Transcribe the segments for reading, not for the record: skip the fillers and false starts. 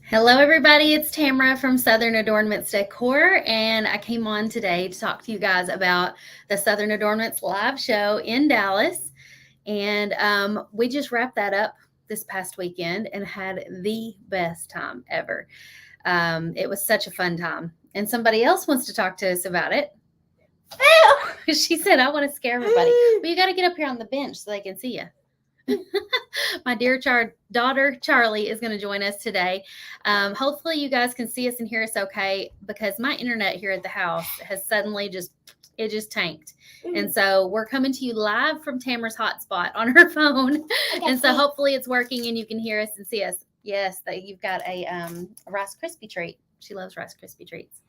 Hello, everybody. It's Tamara from Southern Adornments Decor, and I came on today to talk to you guys about the Southern Adornments live show in Dallas. And we just wrapped that up this past weekend and had the best time ever. It was such a fun time. And somebody else wants to talk to us about it. She said, I want to scare everybody. But you got to get up here on the bench so they can see you. My dear daughter Charlie is going to join us today. Hopefully, you guys can see us and hear us okay because my internet here at the house has suddenly just tanked, and so we're coming to you live from Tamara's hotspot on her phone, and so hopefully it's working and you can hear us and see us. Yes, that you've got a Rice Krispie treat. She loves Rice Krispie treats.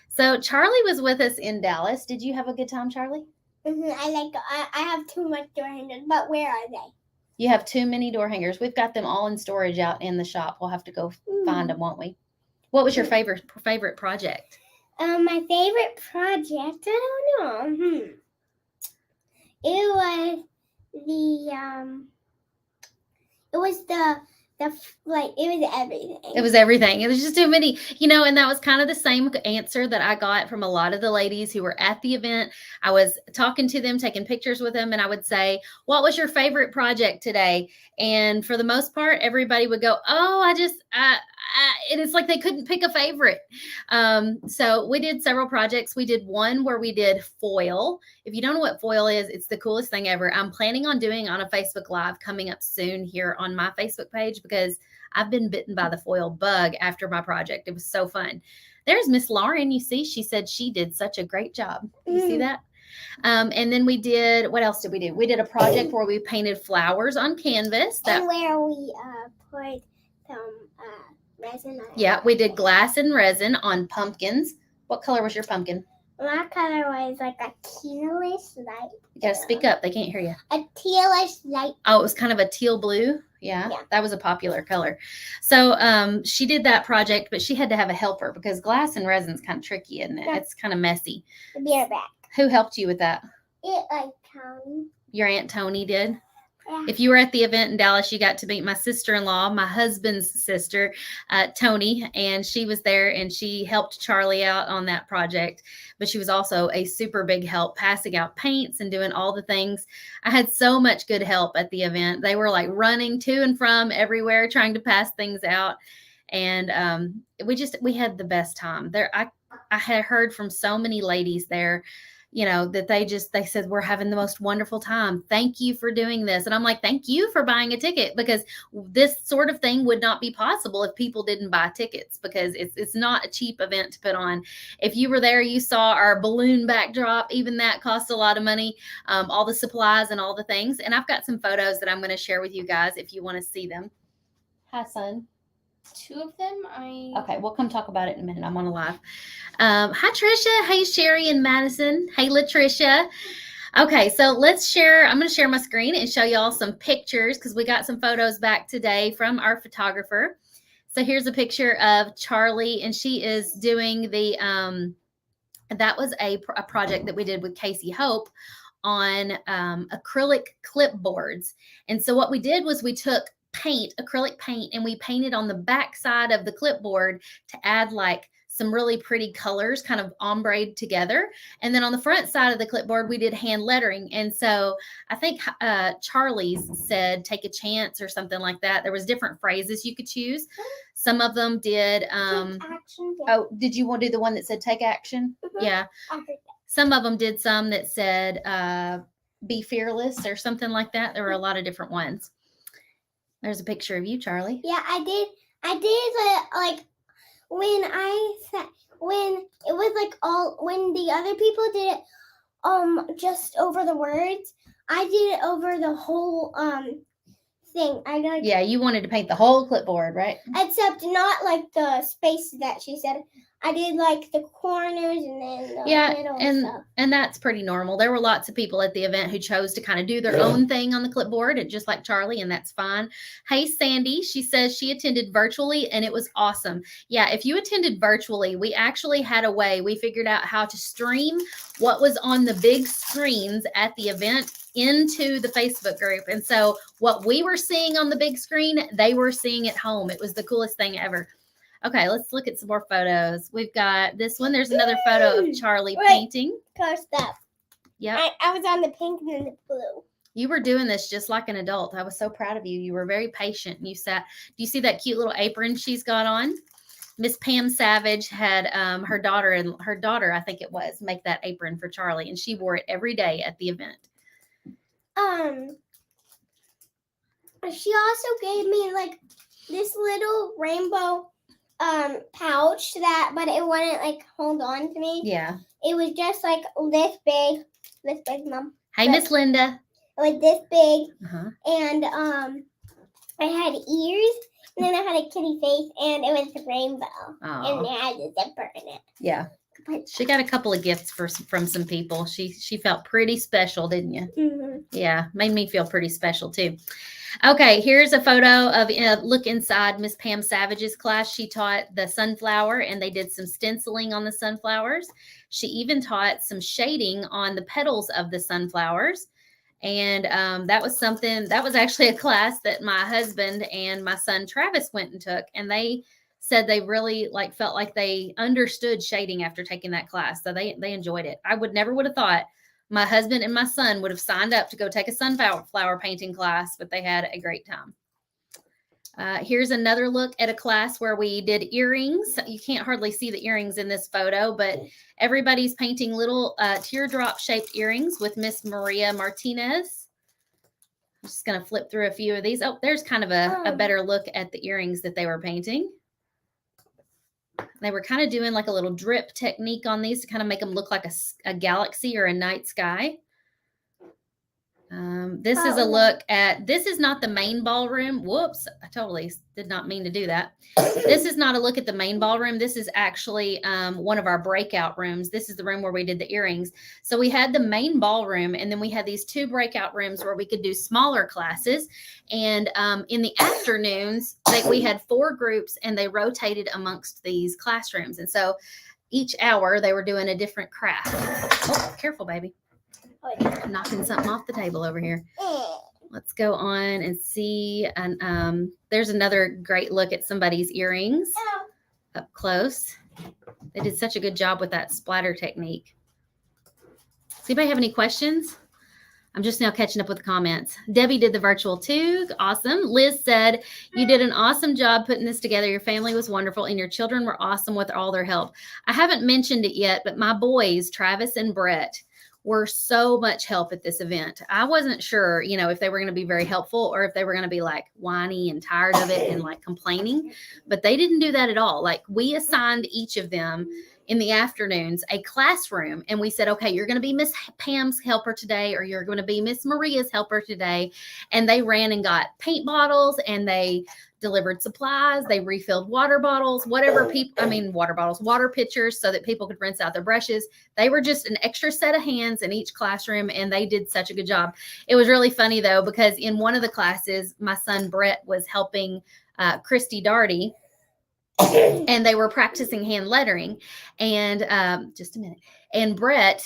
So Charlie was with us in Dallas. Did you have a good time, Charlie? I have too much door hangers, but where are they? You have too many door hangers. We've got them all in storage out in the shop. We'll have to go find them, won't we? What was your favorite project? My favorite project, I don't know. It was it was everything. It was everything. It was just too many, and that was kind of the same answer that I got from a lot of the ladies who were at the event. I was talking to them, taking pictures with them, and I would say, what was your favorite project today? And for the most part, everybody would go, oh, and it's like they couldn't pick a favorite. So we did several projects. We did one where we did foil. If you don't know what foil is, it's the coolest thing ever. I'm planning on doing on a Facebook Live coming up soon here on my Facebook page because I've been bitten by the foil bug after my project. It was so fun. There's Miss Lauren. You see, she said she did such a great job. You see that? And then we did, what else did we do? We did a project where we painted flowers on canvas. And where we poured some resin on it. Yeah, we did glass and resin on pumpkins. What color was your pumpkin? My color was like a tealish light. You gotta speak up. They can't hear you. A tealish light. Oh, it was kind of a teal blue. Yeah, that was a popular color. So she did that project, but she had to have a helper because glass and resin's kind of tricky, isn't it? Yeah. It's kind of messy. I'll be right back. Who helped you with that? Tony. Your Aunt Tony did? Yeah. If you were at the event in Dallas, you got to meet my sister-in-law, my husband's sister, Tony, and she was there and she helped Charlie out on that project. But she was also a super big help passing out paints and doing all the things. I had so much good help at the event. They were like running to and from everywhere trying to pass things out. And we had the best time there. I had heard from so many ladies there, that they said, we're having the most wonderful time. Thank you for doing this. And I'm like, thank you for buying a ticket because this sort of thing would not be possible if people didn't buy tickets because it's not a cheap event to put on. If you were there, you saw our balloon backdrop, even that cost a lot of money, all the supplies and all the things. And I've got some photos that I'm going to share with you guys if you want to see them. Hi, son. Two of them. Okay, we'll come talk about it in a minute. I'm on a live. Hi, Trisha. Hey, Sherry and Madison. Hey, Latricia. Okay, so let's share. I'm going to share my screen and show y'all some pictures because we got some photos back today from our photographer. So here's a picture of Charlie, and she is doing the, that was a project that we did with Casey Hope on acrylic clipboards. And so what we did was we took acrylic paint, and we painted on the back side of the clipboard to add like some really pretty colors kind of ombre'd together. And then on the front side of the clipboard, we did hand lettering. And so I think Charlie's said, take a chance or something like that. There was different phrases you could choose. Some of them did. Action, yeah. Oh, did you want to do the one that said take action? Mm-hmm. Yeah. Some of them did some that said be fearless or something like that. There were a lot of different ones. There's a picture of you, Charlie. Yeah, I did like when it was like when the other people did it just over the words, I did it over the whole thing. Yeah, you wanted to paint the whole clipboard, right? Except not like the spaces that she said. I did like the corners and then the middle and stuff. And that's pretty normal. There were lots of people at the event who chose to kind of do their own thing on the clipboard, just like Charlie, and that's fine. Hey, Sandy, she says she attended virtually and it was awesome. Yeah, if you attended virtually, we actually had a way. We figured out how to stream what was on the big screens at the event into the Facebook group. And so what we were seeing on the big screen, they were seeing at home. It was the coolest thing ever. Okay, let's look at some more photos. We've got this one. There's another photo of Charlie Wait. painting. Close up. Yep. I was on the pink and then the blue. You were doing this just like an adult. I was so proud of you. You were very patient. And you sat. Do you see that cute little apron she's got on? Miss Pam Savage had her daughter, I think it was, make that apron for Charlie, and she wore it every day at the event. She also gave me like this little rainbow pouch but it wouldn't like hold on to me. Yeah. It was just like this big, Mom. Hey, Miss Linda. It was this big, Uh-huh. and I had ears, and then I had a kitty face, and it was a rainbow, and it had a zipper in it. Yeah. She got a couple of gifts from some people. She felt pretty special, didn't you? Mm-hmm. Yeah, made me feel pretty special too. Okay, here's a photo of look inside Miss Pam Savage's class. She taught the sunflower, and they did some stenciling on the sunflowers. She even taught some shading on the petals of the sunflowers. And that was actually a class that my husband and my son Travis went and took, and they said they really felt like they understood shading after taking that class. So they enjoyed it. I never would have thought my husband and my son would have signed up to go take a sunflower painting class, but they had a great time. Here's another look at a class where we did earrings. You can't hardly see the earrings in this photo, but everybody's painting little teardrop shaped earrings with Miss Maria Martinez. I'm just going to flip through a few of these. Oh, there's kind of a better look at the earrings that they were painting. They were kind of doing like a little drip technique on these to kind of make them look like a galaxy or a night sky. This is a look at, this is not the main ballroom. Whoops, I totally did not mean to do that. This is not a look at the main ballroom. This is actually one of our breakout rooms. This is the room where we did the earrings. So we had the main ballroom, and then we had these two breakout rooms where we could do smaller classes. And in the afternoons, we had 4 groups, and they rotated amongst these classrooms. And so each hour they were doing a different craft. Oh, careful, baby. I'm knocking something off the table over here. Let's go on and see. And there's another great look at somebody's earrings up close. They did such a good job with that splatter technique. Does anybody have any questions? I'm just now catching up with the comments. Debbie did the virtual too. Awesome. Liz said, you did an awesome job putting this together. Your family was wonderful, and your children were awesome with all their help. I haven't mentioned it yet, but my boys, Travis and Brett, were so much help at this event. I wasn't sure, if they were going to be very helpful or if they were going to be like whiny and tired of it and like complaining, but they didn't do that at all. Like, we assigned each of them in the afternoons a classroom, and we said, okay, you're going to be Miss Pam's helper today, or you're going to be Miss Maria's helper today. And they ran and got paint bottles, and they delivered supplies. They refilled water bottles, water pitchers, so that people could rinse out their brushes. They were just an extra set of hands in each classroom, and they did such a good job. It was really funny though, because in one of the classes, my son Brett was helping Christy Darty, and they were practicing hand lettering. And just a minute. And Brett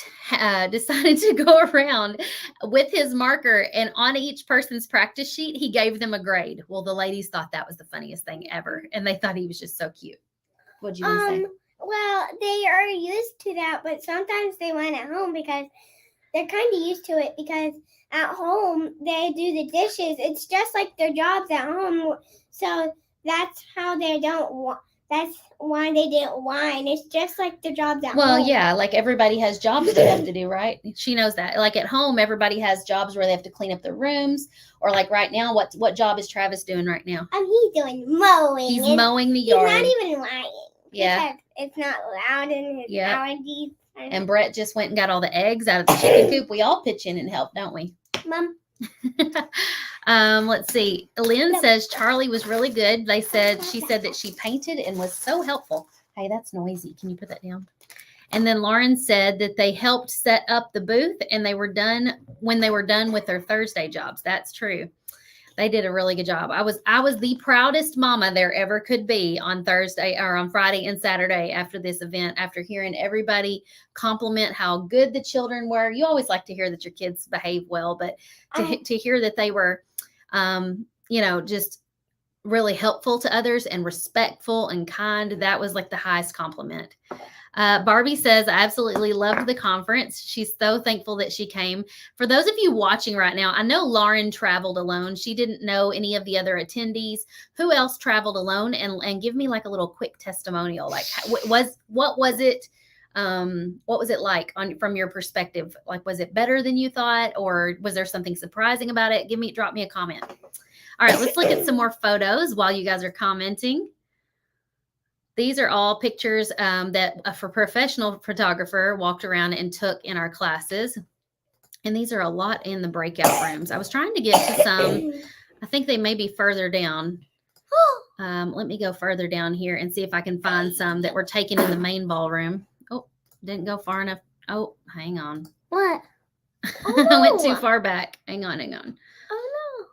decided to go around with his marker, and on each person's practice sheet, he gave them a grade. Well, the ladies thought that was the funniest thing ever, and they thought he was just so cute. What'd you want to say? Well, they are used to that, but sometimes they want at home because they're kind of used to it, because at home they do the dishes. It's just like their jobs at home. So that's how they don't that's why they didn't whine. It's just like their jobs at home. Well, yeah, like everybody has jobs they have to do, right? She knows that. Like at home, everybody has jobs where they have to clean up their rooms, or like right now, what job is Travis doing right now? He's doing mowing. He's mowing the yard. He's not even whining. Yeah. It's not loud in his allergies. And Brett just went and got all the eggs out of the chicken coop. We all pitch in and help, don't we? Mom. Let's see. Lynn says Charlie was really good. She said that she painted and was so helpful. Hey, that's noisy. Can you put that down? And then Lauren said that they helped set up the booth, and they were done when they were done with their Thursday jobs. That's true. They did a really good job. I was the proudest mama there ever could be on Thursday or on Friday and Saturday after this event, after hearing everybody compliment how good the children were. You always like to hear that your kids behave well, but to hear that they were, just really helpful to others and respectful and kind. That was like the highest compliment. Barbie says, I absolutely loved the conference. She's so thankful that she came. For those of you watching right now, I know Lauren traveled alone. She didn't know any of the other attendees. Who else traveled alone? And give me like a little quick testimonial. Like, what was it? What was it like from your perspective? Like, was it better than you thought, or was there something surprising about it? Drop me a comment. All right, let's look at some more photos while you guys are commenting. These are all pictures that a professional photographer walked around and took in our classes. And these are a lot in the breakout rooms. I was trying to get to some. I think they may be further down. Let me go further down here and see if I can find some that were taken in the main ballroom. Oh, didn't go far enough. Oh, hang on. What? I went too far back. Hang on. Oh no.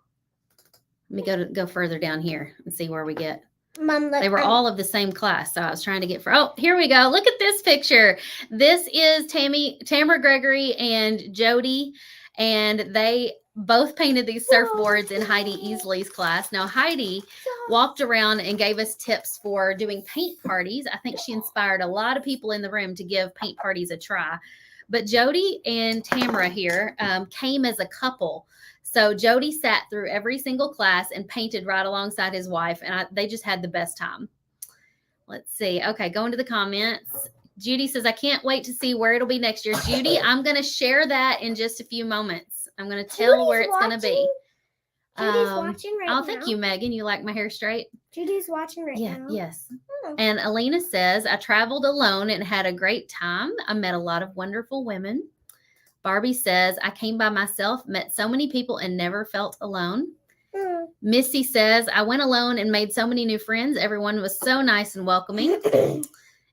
Let me go further down here and see where we get. Mom, look, they were all of the same class, so I was trying to get oh, here we go. Look at this picture. This is Tamara Gregory and Jody, and they both painted these surfboards in Heidi Easley's class. Now, Heidi walked around and gave us tips for doing paint parties. I think she inspired a lot of people in the room to give paint parties a try. But Jody and Tamara here came as a couple. So Jody sat through every single class and painted right alongside his wife, and they just had the best time. Let's see. Okay, going to the comments. Judy says, I can't wait to see where it'll be next year. Judy, I'm going to share that in just a few moments. I'm going to tell where it's going to be. Judy's watching right now. Oh, thank you, Megan. You like my hair straight? Judy's watching right now. Yes. And Alina says, I traveled alone and had a great time. I met a lot of wonderful women. Barbie says, I came by myself, met so many people, and never felt alone. Missy says, I went alone and made so many new friends. Everyone was so nice and welcoming.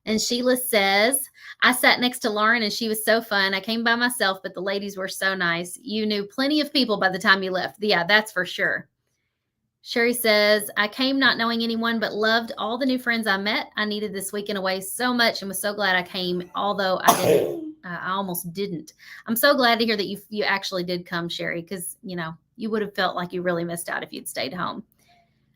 And Sheila says, I sat next to Lauren, and she was so fun. I came by myself, but the ladies were so nice. You knew plenty of people by the time you left. Yeah, that's for sure. Sherry says, I came not knowing anyone, but loved all the new friends I met. I needed this weekend away so much and was so glad I came, although I almost didn't. I'm so glad to hear that you actually did come, Sherry, because, you would have felt like you really missed out if you'd stayed home.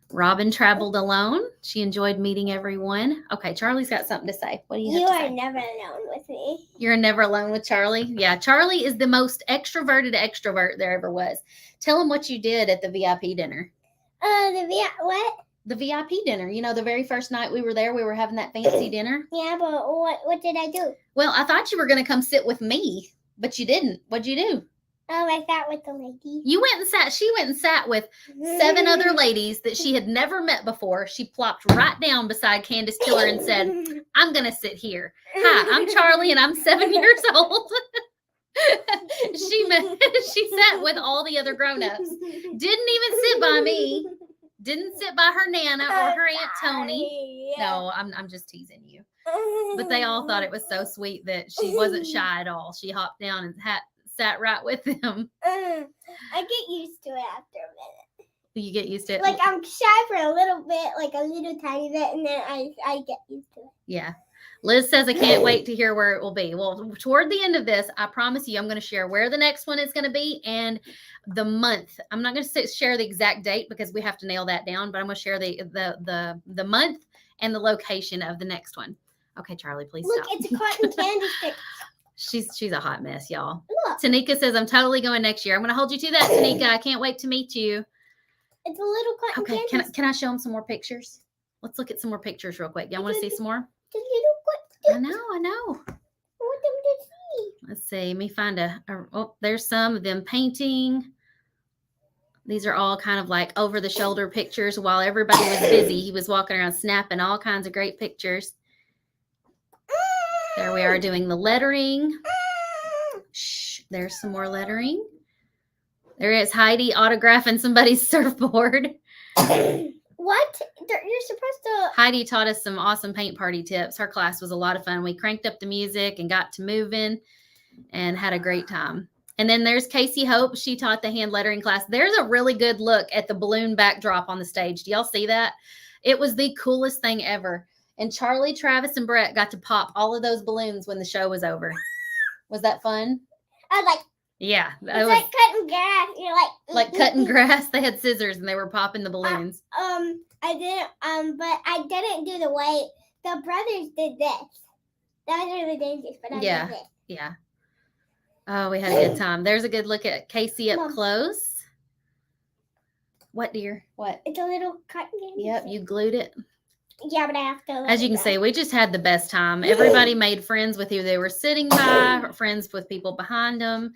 Robin traveled alone. She enjoyed meeting everyone. Okay, Charlie's got something to say. What do you have to say? You are never alone with me. You're never alone with Charlie? Yeah, Charlie is the most extroverted extrovert there ever was. Tell him what you did at the VIP dinner. What? The VIP dinner. The very first night we were there, we were having that fancy dinner. Yeah, but what did I do? Well, I thought you were going to come sit with me, but you didn't. What'd you do? Oh, I sat with the lady. She went and sat with 7 other ladies that she had never met before. She plopped right down beside Candace Tiller and said, I'm going to sit here. Hi, I'm Charlie and I'm 7 years old. She sat with all the other grown-ups. Didn't even sit by me. Didn't sit by her Nana or her Aunt Tony. No, I'm just teasing you. But they all thought it was so sweet that she wasn't shy at all. She hopped down and sat right with them. I get used to it after a minute. You get used to it? Like, I'm shy for a little bit, like a little tiny bit, and then I get used to it. Yeah. Liz says, I can't wait to hear where it will be. Well, toward the end of this, I promise you, I'm going to share where the next one is going to be and the month. I'm not going to share the exact date because we have to nail that down, but I'm going to share the month and the location of the next one. Okay, Charlie, please Look, stop. it's a cotton candy stick. She's a hot mess, y'all. Look. Tanika says, I'm totally going next year. I'm going to hold you to that, Tanika. I can't wait to meet you. It's a little cotton Okay, candy can I show them some more pictures? Let's look at some more pictures real quick. Y'all want to see some more? The little I know. I want them to see. Let's see. Let me find there's some of them painting. These are all kind of like over the shoulder pictures while everybody was busy. He was walking around snapping all kinds of great pictures. There we are doing the lettering. Shh, there's some more lettering. There is Heidi autographing somebody's surfboard. What? You're supposed to... Heidi taught us some awesome paint party tips. Her class was a lot of fun. We cranked up the music and got to moving and had a great time. And then there's Casey Hope. She taught the hand lettering class. There's a really good look at the balloon backdrop on the stage. Do y'all see that? It was the coolest thing ever. And Charlie, Travis, and Brett got to pop all of those balloons when the show was over. Was that fun? I was like... Yeah. It's like cutting grass. You're like cutting grass. They had scissors and they were popping the balloons. I I didn't. But I didn't do the weight. The brothers did this. That was really dangerous, but I Yeah. did it. Yeah. Oh, we had a good time. There's a good look at Casey up Mom. close. What, dear? What? It's a little cotton candy. Yep, you glued it. Yeah, but I have to. As you can see, we just had the best time. Everybody made friends with who they were sitting by, friends with people behind them.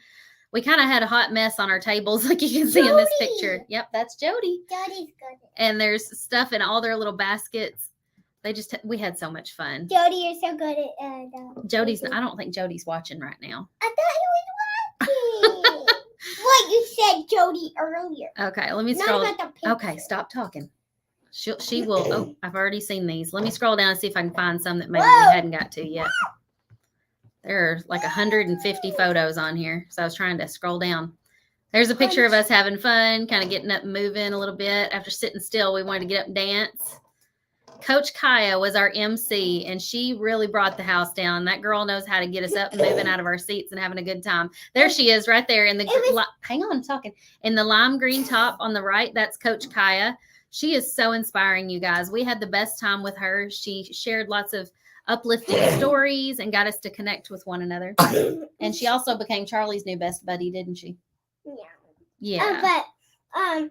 We kind of had a hot mess on our tables, like you can see in this Jody! picture. Yep, that's Jody. Jody's good. And there's stuff in all their little baskets. We had so much fun. Jody, you're so good at. Jody's, I don't think Jody's watching right now. I thought you was watching. What you said, Jody, earlier. Okay, let me Not scroll. about the picture. Okay, stop talking. She will. Oh, I've already seen these. Let me scroll down and see if I can find some that maybe Whoa. we hadn't got to yet. There are like 150 photos on here, so I was trying to scroll down. There's a picture of us having fun, kind of getting up and moving a little bit. After sitting still, we wanted to get up and dance. Coach Kaya was our MC, and she really brought the house down. That girl knows how to get us up and moving out of our seats and having a good time. There she is right there in the hang on, I'm talking. In the lime green top on the right, that's Coach Kaya. She is so inspiring, you guys. We had the best time with her. She shared lots of uplifting stories and got us to connect with one another. And she also became Charlie's new best buddy, didn't she? Yeah. Yeah.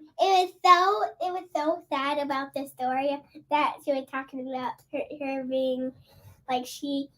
It was so sad about the story that she was talking about her being like she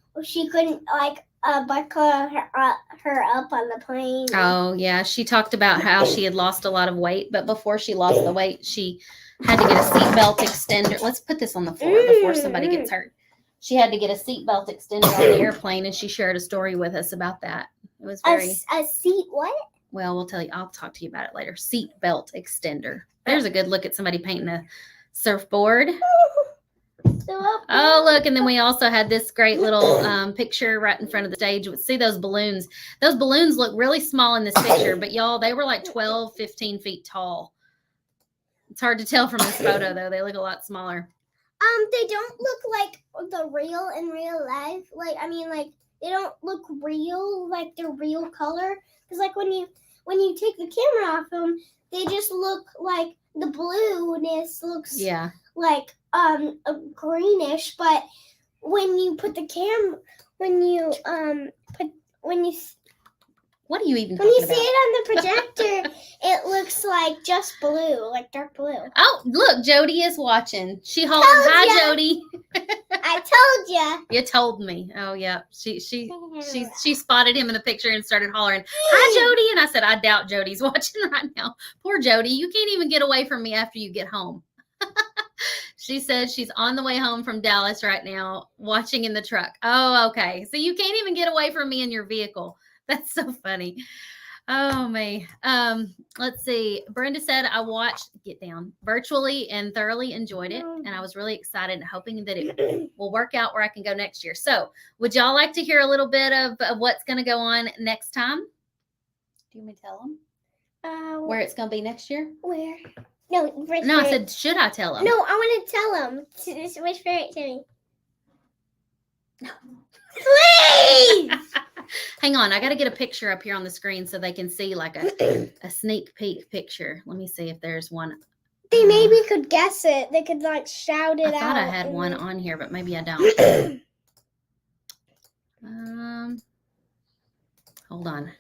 couldn't like buckle her up on the plane. Oh, yeah. She talked about how she had lost a lot of weight, but before she lost the weight, she had to get a seatbelt extender. Let's put this on the floor before somebody gets hurt. She had to get a seatbelt extender on the airplane, and she shared a story with us about that. It was very a seat what? well. We'll tell you. I'll talk to you about it later. Seatbelt extender. There's a good look at somebody painting a surfboard. Oh, look. And then we also had this great little picture right in front of the stage. See those balloons? Those balloons look really small in this picture, but y'all, they were like 12, 15 feet tall. It's hard to tell from this photo, though. They look a lot smaller. They don't look like the real in real life. Like, I mean, like, they don't look real, like they're real color. Because, like, when you take the camera off them, they just look like the blueness looks like greenish. But when you put the camera, What are you even when talking you about? see it on the projector, it looks like just blue, like dark blue. Oh, look, Jody is watching. She hollered, Told "Hi, ya." Jody." I told ya. You told me. Oh, yeah. She spotted him in the picture and started hollering, "Hi, Jody." And I said, I doubt Jody's watching right now. Poor Jody. You can't even get away from me after you get home. She said she's on the way home from Dallas right now, watching in the truck. Oh, okay. So you can't even get away from me in your vehicle. That's so funny. Oh, me. Let's see. Brenda said, I watched Get Down virtually and thoroughly enjoyed it. And I was really excited and hoping that it will work out where I can go next year. So would y'all like to hear a little bit of what's going to go on next time? Do you want me to tell them where it's going to be next year? Where? No, No, I said, should I tell them? No, I want to tell them. Just whisper it to me. No. Please! Hang on. I got to get a picture up here on the screen so they can see like a sneak peek picture. Let me see if there's one. They maybe could guess it. They could like shout it out. I thought I had one on here, but maybe I don't. Hold on.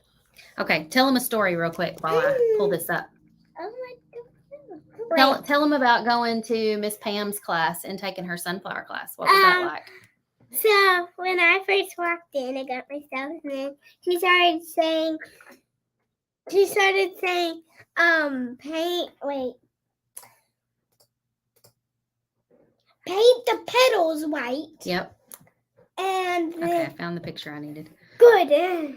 Okay. Tell them a story real quick while I pull this up. Oh my God. Tell them about going to Miss Pam's class and taking her sunflower class. What was that like? So when I first walked in, I got myself and then she started saying, paint the petals white. Yep. And then, Okay, I found the picture I needed. good.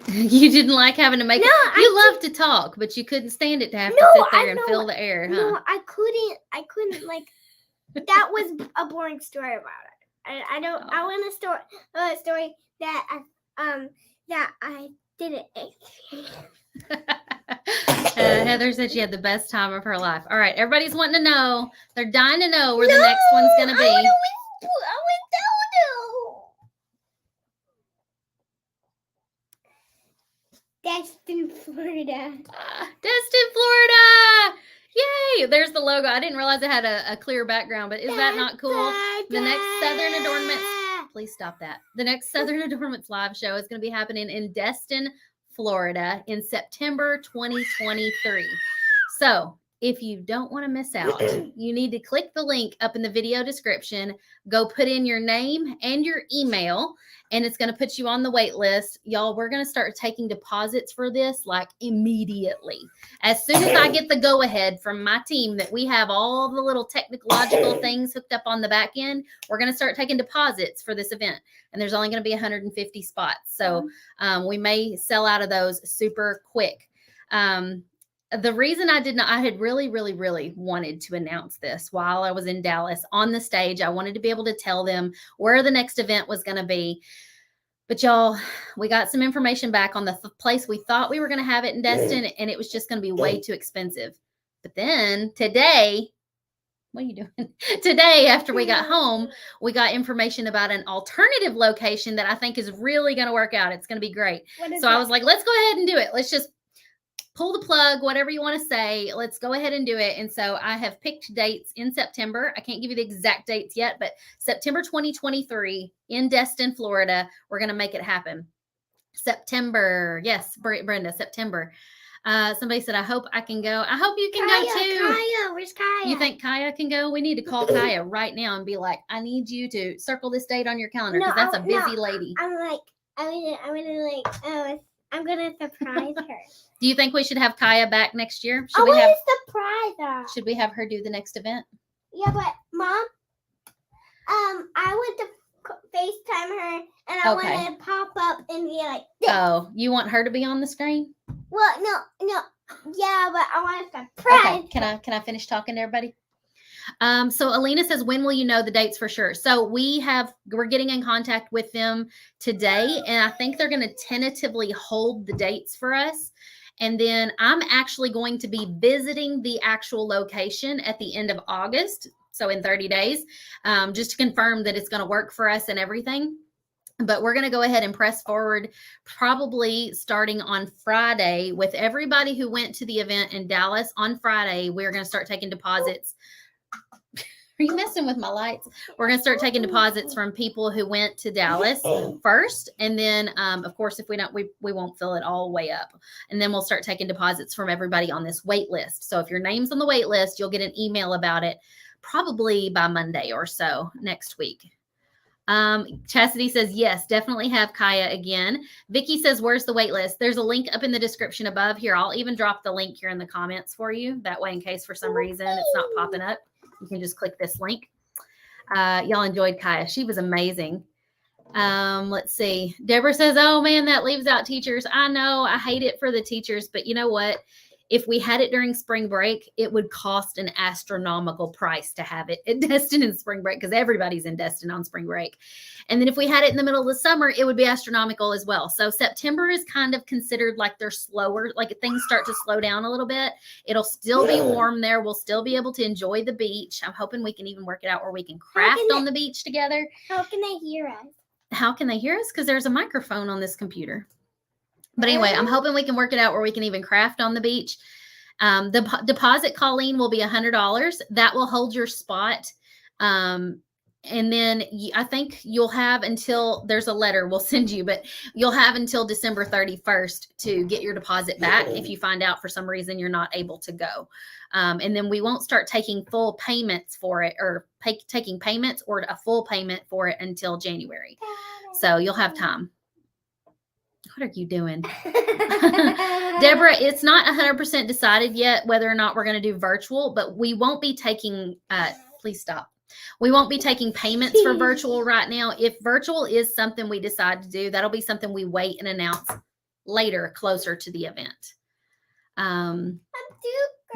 You didn't like having to make it. You love to talk, but you couldn't stand it to have to sit there and fill the air, huh? No, I couldn't like. That was a boring story about it. I don't. I want a story that I didn't. Heather said she had the best time of her life. All right, everybody's wanting to know. They're dying to know where the next one's going to be. I want Dodo. Destin, Florida. Destin, Florida. Yay. cute. There's the logo. I didn't realize it had a clear background, but is that not cool? The next Southern Adornments, please stop that. The next Southern Adornments live show is going to be happening in Destin, Florida in September 2023. So if you don't want to miss out, you need to click the link up in the video description, go put in your name and your email, and it's going to put you on the wait list. Y'all, we're going to start taking deposits for this like immediately. As soon as I get the go ahead from my team that we have all the little technological things hooked up on the back end, we're going to start taking deposits for this event. And there's only going to be 150 spots. So we may sell out of those super quick. The reason I had really, really, really wanted to announce this while I was in Dallas on the stage. I wanted to be able to tell them where the next event was going to be. But y'all, we got some information back on the place we thought we were going to have it in Destin, and it was just going to be way too expensive. But then today, what are you doing? Today, after we got home, we got information about an alternative location that I think is really going to work out. It's going to be great. So I was like, let's go ahead and do it. Let's just pull the plug, whatever you want to say. Let's go ahead and do it. And so I have picked dates in September. I can't give you the exact dates yet, but September 2023 in Destin, Florida, we're going to make it happen. September. Yes, Brenda, September. Somebody said, I hope I can go. I hope you can go too. Kaya, where's Kaya? You think Kaya can go? We need to call Kaya right now and be like, I need you to circle this date on your calendar because that's a busy lady. I'm gonna surprise her. Do you think we should have Kaya back next year? I want to surprise her. Should we have her do the next event? Yeah, but Mom, I want to FaceTime her, and I want to pop up and be like, this. Oh, you want her to be on the screen? Well, no, yeah, but I want to surprise. Okay, can I finish talking to everybody? So Alina says, when will you know the dates for sure? So we're getting in contact with them today, and I think they're going to tentatively hold the dates for us. And then I'm actually going to be visiting the actual location at the end of August. So in 30 days, just to confirm that it's going to work for us and everything. But we're going to go ahead and press forward probably starting on Friday with everybody who went to the event in Dallas on Friday. We're going to start taking deposits. Are you messing with my lights? We're going to start taking deposits from people who went to Dallas first. And then, of course, if we don't, we won't fill it all the way up. And then we'll start taking deposits from everybody on this wait list. So if your name's on the wait list, you'll get an email about it probably by Monday or so next week. Chastity says, yes, definitely have Kaya again. Vicky says, where's the wait list? There's a link up in the description above here. I'll even drop the link here in the comments for you. That way, in case for some reason it's not popping up, you can just click this link. Y'all enjoyed Kaya. She was amazing. Let's see. Deborah says, oh man, that leaves out teachers. I know, I hate it for the teachers, but you know what? If we had it during spring break, it would cost an astronomical price to have it at Destin in spring break because everybody's in Destin on spring break. And then if we had it in the middle of the summer, it would be astronomical as well. So September is kind of considered like they're slower, like things start to slow down a little bit. It'll still be warm there. We'll still be able to enjoy the beach. I'm hoping we can even work it out where we can craft on the beach together. How can they hear us? How can they hear us? Because there's a microphone on this computer. But anyway, I'm hoping we can work it out where we can even craft on the beach. The deposit, Colleen, will be $100. That will hold your spot. And then I think you'll have until there's a letter we'll send you, but you'll have until December 31st to get your deposit back if you find out for some reason you're not able to go. And then we won't start taking full payments for it or taking payments or a full payment for it until January. So you'll have time. What are you doing? Deborah, it's not 100% decided yet whether or not we're going to do virtual, but we won't be taking, please stop. We won't be taking payments for virtual right now. If virtual is something we decide to do, that'll be something we wait and announce later, closer to the event.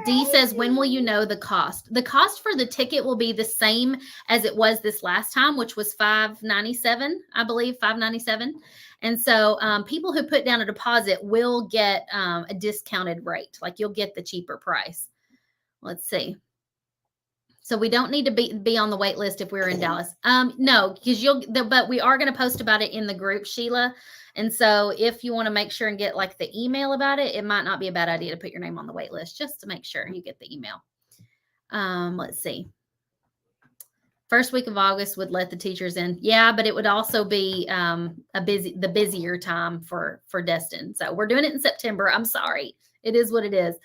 Dee says, when will you know the cost? The cost for the ticket will be the same as it was this last time, which was $597, I believe, $597. And so people who put down a deposit will get a discounted rate. Like you'll get the cheaper price. Let's see. So we don't need to be on the wait list if we're in Dallas. No, because but we are going to post about it in the group, Sheila. And so if you want to make sure and get like the email about it, it might not be a bad idea to put your name on the wait list just to make sure you get the email. Let's see. First week of August would let the teachers in. Yeah, but it would also be the busier time for Destin. So we're doing it in September. I'm sorry. It is what it is.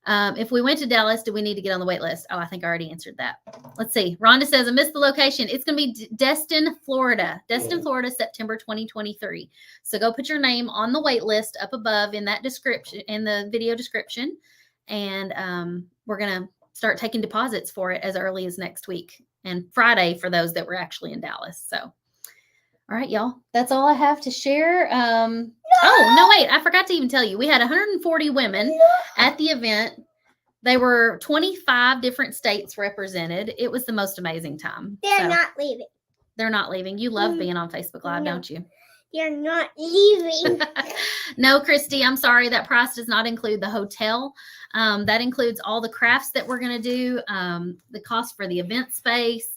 If we went to Dallas, do we need to get on the wait list? Oh, I think I already answered that. Let's see. Rhonda says, I missed the location. It's going to be Destin, Florida. Destin, Florida, September 2023. So go put your name on the wait list up above in that description, in the video description. And we're going to start taking deposits for it as early as next week and Friday for those that were actually in Dallas. So, all right, y'all, that's all I have to share. Oh, no, wait, I forgot to even tell you. We had 140 women at the event. They were 25 different states represented. It was the most amazing time. They're not leaving. They're not leaving. You love being on Facebook Live, don't you? They're not leaving. No, Christy, I'm sorry. That price does not include the hotel. That includes all the crafts that we're going to do, the cost for the event space.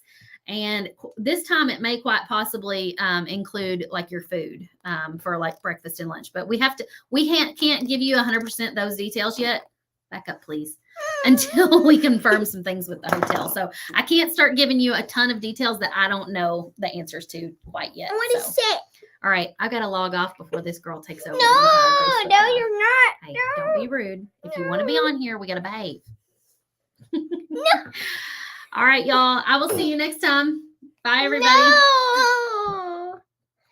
And this time it may quite possibly include like your food for like breakfast and lunch. But we can't give you 100% those details yet. Back up, please. Until we confirm some things with the hotel. So I can't start giving you a ton of details that I don't know the answers to quite yet. I want to sit. All right, I got to log off before this girl takes over. No, you're not. Hey, don't be rude. If you want to be on here, we got to behave. No. All right, y'all. I will see you next time. Bye, everybody. No.